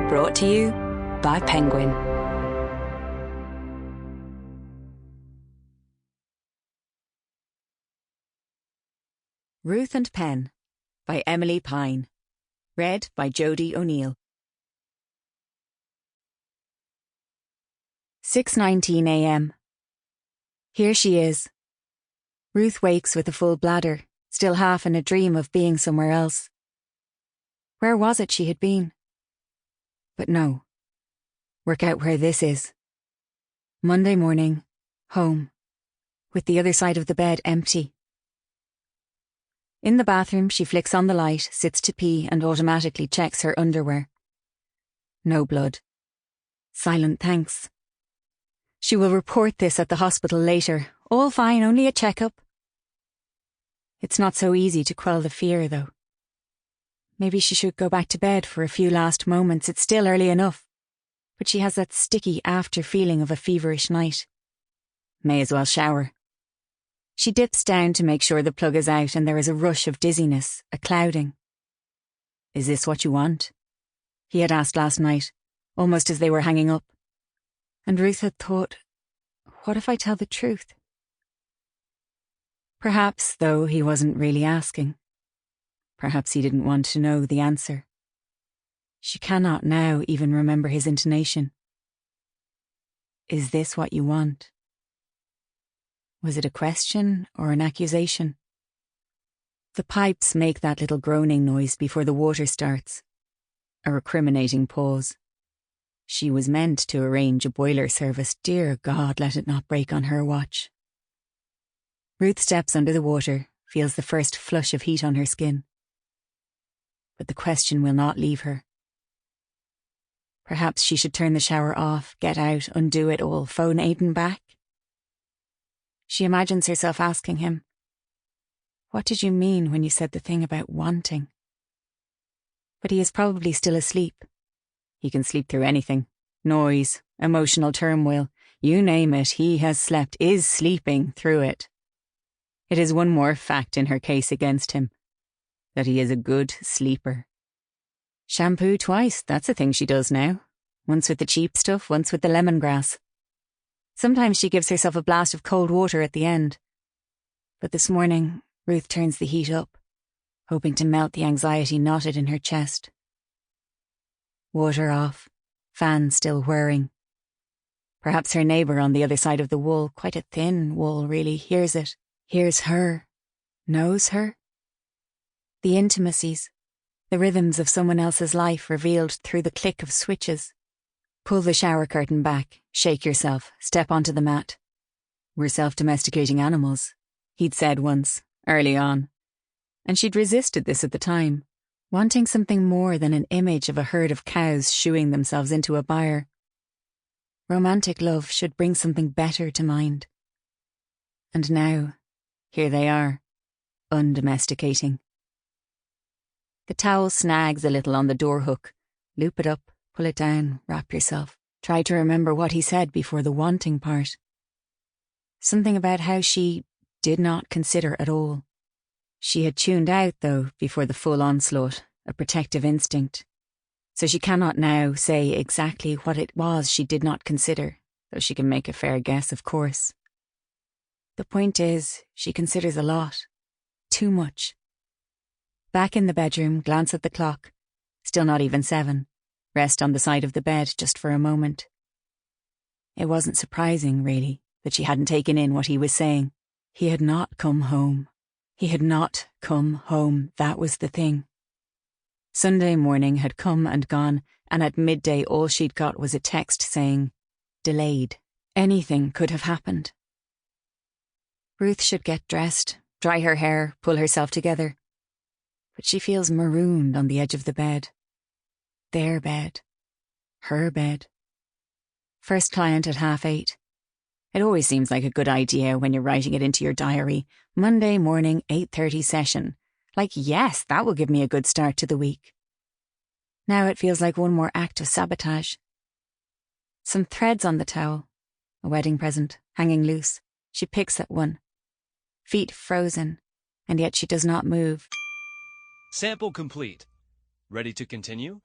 Brought to you by Penguin. Ruth and Pen by Emilie Pine. Read by Jody O'Neill. 6:19 a.m. Here she is. Ruth wakes with a full bladder, still half in a dream of being somewhere else. Where was it she had been? But no. Work out where this is. Monday morning, home, with the other side of the bed empty. In the bathroom, she flicks on the light, sits to pee and automatically checks her underwear. No blood. Silent thanks. She will report this at the hospital later. All fine, only a checkup. It's not so easy to quell the fear, though. Maybe she should go back to bed for a few last moments. It's still early enough. But she has that sticky after feeling of a feverish night. May as well shower. She dips down to make sure the plug is out and there is a rush of dizziness, a clouding. Is this what you want? He had asked last night, almost as they were hanging up. And Ruth had thought, what if I tell the truth? Perhaps, though, he wasn't really asking. Perhaps he didn't want to know the answer. She cannot now even remember his intonation. Is this what you want? Was it a question or an accusation? The pipes make that little groaning noise before the water starts. A recriminating pause. She was meant to arrange a boiler service. Dear God, let it not break on her watch. Ruth steps under the water, feels the first flush of heat on her skin. But the question will not leave her. Perhaps she should turn the shower off, get out, undo it all, phone Aidan back. She imagines herself asking him, what did you mean when you said the thing about wanting? But he is probably still asleep. He can sleep through anything. Noise, emotional turmoil, you name it, he has slept, is sleeping through it. It is one more fact in her case against him, that he is a good sleeper. Shampoo twice, that's a thing she does now. Once with the cheap stuff, once with the lemongrass. Sometimes she gives herself a blast of cold water at the end. But this morning, Ruth turns the heat up, hoping to melt the anxiety knotted in her chest. Water off, fan still whirring. Perhaps her neighbour on the other side of the wall, quite a thin wall really, hears it, hears her, knows her. The intimacies, the rhythms of someone else's life revealed through the click of switches. Pull the shower curtain back, shake yourself, step onto the mat. We're self-domesticating animals, he'd said once, early on. And she'd resisted this at the time, wanting something more than an image of a herd of cows shooing themselves into a byre. Romantic love should bring something better to mind. And now, here they are, undomesticating. The towel snags a little on the door hook. Loop it up, pull it down, wrap yourself. Try to remember what he said before the wanting part. Something about how she did not consider at all. She had tuned out, though, before the full onslaught, a protective instinct. So she cannot now say exactly what it was she did not consider, though she can make a fair guess, of course. The point is, she considers a lot. Too much. Back in the bedroom, glance at the clock. Still not even 7. Rest on the side of the bed just for a moment. It wasn't surprising, really, that she hadn't taken in what he was saying. He had not come home. He had not come home, that was the thing. Sunday morning had come and gone, and at midday all she'd got was a text saying, delayed. Anything could have happened. Ruth should get dressed, dry her hair, pull herself together. But she feels marooned on the edge of the bed. Their bed. Her bed. First client at 8:30. It always seems like a good idea when you're writing it into your diary. Monday morning, 8:30 session. Like, yes, that will give me a good start to the week. Now it feels like one more act of sabotage. Some threads on the towel. A wedding present, hanging loose. She picks at one. Feet frozen, and yet she does not move. Sample complete. Ready to continue?